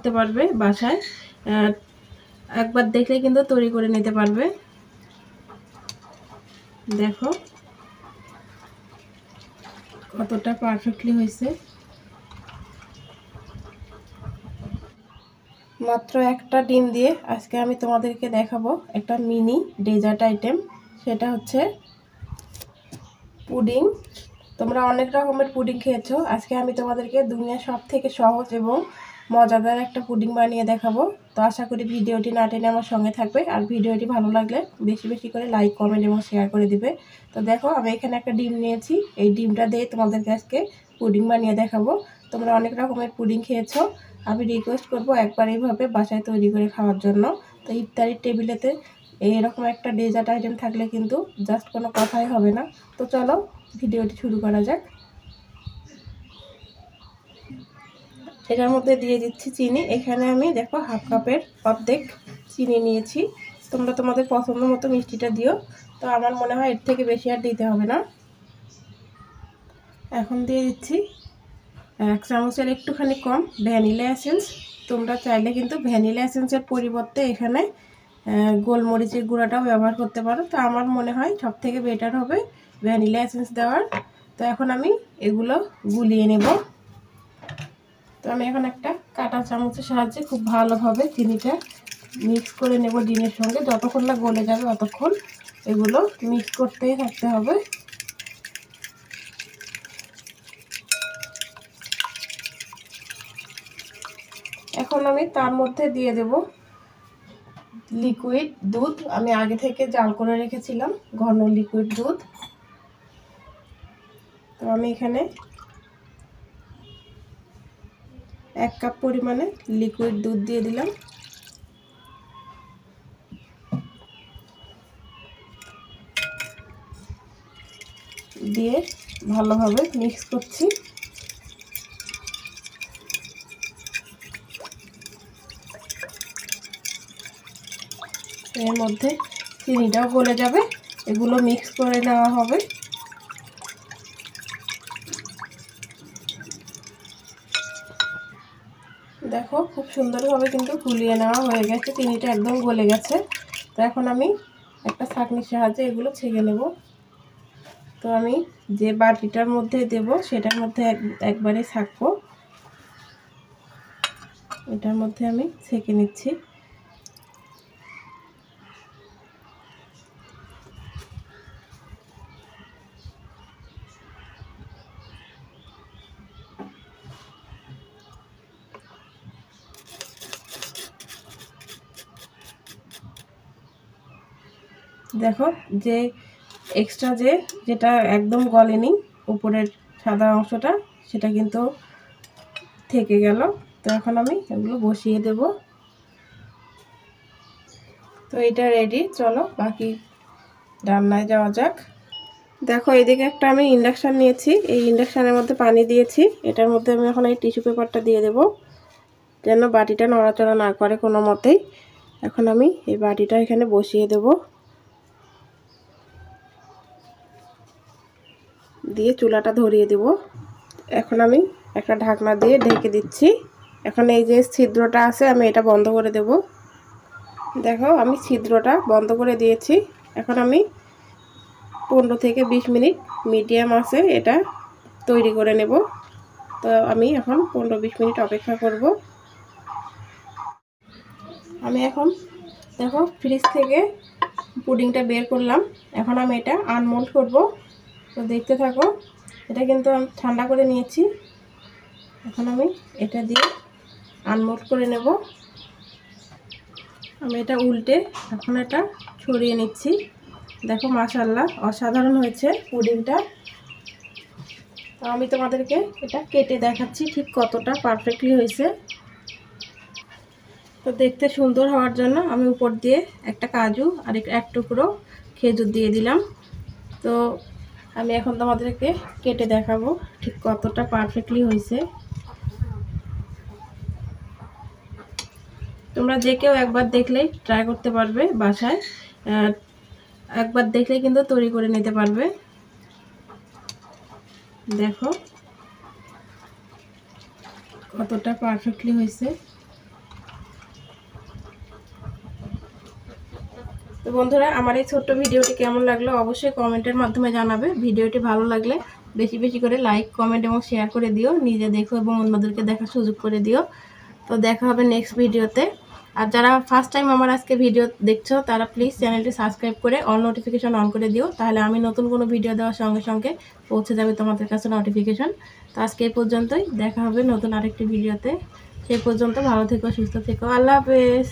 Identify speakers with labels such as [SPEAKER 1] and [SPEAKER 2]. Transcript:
[SPEAKER 1] করতে পারবে বাসায়, একবার দেখলে কিন্তু তৈরি করে নিতে পারবে। দেখো কতটা পারফেক্টলি হয়েছে। মাত্র একটা ডিম দিয়ে আজকে আমি তোমাদেরকে দেখাবো একটা মিনি ডেজার্ট আইটেম, সেটা হচ্ছে পুডিং। তোমরা অনেক রকমের পুডিং খেয়েছো, আজকে আমি তোমাদেরকে দুনিয়ার সব থেকে সহজ এবং মজাদার একটা পুডিং বানিয়ে দেখাবো। তো আশা করি ভিডিওটি না টেনে আমার সঙ্গে থাকবে, আর ভিডিওটি ভালো লাগলে বেশি বেশি করে লাইক, কমেন্ট এবং শেয়ার করে দিবে। তো দেখো আমি এখানে একটা ডিম নিয়েছি, এই ডিমটা দিয়ে তোমাদেরকে আজকে পুডিং বানিয়ে দেখাবো। তোমরা অনেক রকমের পুডিং খেয়েছো, আমি রিকোয়েস্ট করবো একবার এইভাবে বাসায় তৈরি করে খাওয়ার জন্য। তো ইফতারির টেবিলেতে এইরকম একটা ডেজার্ট আইটেম থাকলে কিন্তু জাস্ট কোনো কথাই হবে না। তো চলো ভিডিওটি শুরু করা যাক। এটার মধ্যে দিয়ে দিচ্ছি চিনি। এখানে আমি দেখো হাফ কাপের অর্ধেক চিনি নিয়েছি। তোমরা তোমাদের পছন্দ মতো মিষ্টিটা দিও, তো আমার মনে হয় এর থেকে বেশি আর দিতে হবে না। এখন দিয়ে দিচ্ছি 1 চামচের একটুখানি কম ভ্যানিলা এসেন্স। তোমরা চাইলে কিন্তু ভ্যানিলা এসেন্সের পরিবর্তে এখানে গোলমরিচের গুঁড়াটাও ব্যবহার করতে পারো। তো আমার মনে হয় সব থেকে বেটার হবে ভ্যানিলা এসেন্স দেওয়ার। তো এখন আমি এগুলো গুলিয়ে নেব। তো আমি এখন একটা কাঁটা চামচের সাহায্যে খুব ভালোভাবে চিনিটা মিক্স করে নেব ডিমের সঙ্গে। যতক্ষণ না গলে যাবে ততক্ষণ এগুলো মিক্স করতেই থাকতে হবে। এখন আমি তার মধ্যে দিয়ে দেব লিকুইড দুধ। আমি আগে থেকে জাল করে রেখেছিলাম ঘন লিকুইড দুধ। তো আমি এখানে 1 কাপ পরিমাণে লিকুইড দুধ দিয়ে দিলাম। দিয়ে ভালোভাবে মিক্স করছি। এর মধ্যে চিনিটাও গলে যাবে, এগুলো মিক্স করে নেওয়া হবে। দেখো খুব সুন্দরভাবে কিন্তু গুলিয়ে নেওয়া হয়ে গেছে, চিনিটা একদম গলে গেছে। তো এখন আমি একটা ছাঁকনির সাহায্যে এগুলো ছেঁকে নেব। তো আমি যে বাটিটার মধ্যে দেব সেটার মধ্যে একবারে ছাঁকবো। এটার মধ্যে আমি ছেঁকে নিচ্ছি। দেখো যে এক্সট্রা যেটা একদম গলেনি উপরের সাদা অংশটা, সেটা কিন্তু থেকে গেল। তো এখন আমি এগুলো বসিয়ে দেব। তো এটা রেডি, চলো বাকি রান্নায় যাওয়া যাক। দেখো এদিকে একটা আমি ইন্ডাকশান নিয়েছি, এই ইন্ডাকশানের মধ্যে পানি দিয়েছি। এটার মধ্যে আমি এখন এই টিস্যু পেপারটা দিয়ে দেব যেন বাটিটা নড়াচড়া না করে কোনো মতেই। এখন আমি এই বাটিটা এখানে বসিয়ে দেব, দিয়ে চুলাটা ধরিয়ে দেব। এখন আমি একটা ঢাকনা দিয়ে ঢেকে দিচ্ছি। এখন এই যে ছিদ্রটা আছে আমি এটা বন্ধ করে দেব। দেখো আমি ছিদ্রটা বন্ধ করে দিয়েছি। এখন আমি 15 থেকে 20 মিনিট মিডিয়াম আঁচে এটা তৈরি করে নেব। তো আমি এখন 15-20 মিনিট অপেক্ষা করব। আমি এখন দেখো ফ্রিজ থেকে পুডিংটা বের করলাম। এখন আমি এটা আনমোল্ড করব। তো দেখতে থাকো, এটা কিন্তু আমি ঠান্ডা করে নিয়েছি। এখন আমি এটা দিয়ে আনমোল্ড করে নেব। আমি এটা উল্টে এখন এটা ছড়িয়ে নিচ্ছি। দেখো মাশাআল্লাহ অসাধারণ হয়েছে পুডিংটা। তো আমি তোমাদেরকে এটা কেটে দেখাচ্ছি ঠিক কতটা পারফেক্টলি হয়েছে। তো দেখতে সুন্দর হওয়ার জন্য আমি উপর দিয়ে একটা কাজু আর এক টুকরো খেজুর দিয়ে দিলাম। তো আমি এখন তোমাদেরকে কেটে দেখাবো ঠিক কতটা পারফেক্টলি হয়েছে। তোমরা যে কেউ একবার দেখলেই ট্রাই করতে পারবে বাসায়, একবার দেখলেই কিন্তু তৈরি করে নিতে পারবে। দেখো কতটা পারফেক্টলি হয়েছে। তো বন্ধুরা, আমার এই ছোট্ট ভিডিওটি কেমন লাগলো অবশ্যই কমেন্টের মাধ্যমে জানাবে। ভিডিওটি ভালো লাগলে বেশি বেশি করে লাইক, কমেন্ট এবং শেয়ার করে দিও। নিজে দেখো এবং অন্যদেরকে দেখার সুযোগ করে দিও। তো দেখা হবে নেক্সট ভিডিওতে। আর যারা ফার্স্ট টাইম আমার আজকে ভিডিও দেখছো তারা প্লিজ চ্যানেলটি সাবস্ক্রাইব করে অল নোটিফিকেশন অন করে দিও, তাহলে আমি নতুন কোনো ভিডিও দেওয়ার সঙ্গে সঙ্গে পৌঁছে যাবে তোমাদের কাছে নোটিফিকেশন। তো আজকে এই পর্যন্তই, দেখা হবে নতুন আরেকটি ভিডিওতে। সেই পর্যন্ত ভালো থেকো, সুস্থ থেকো, আল্লাহ হাফেজ।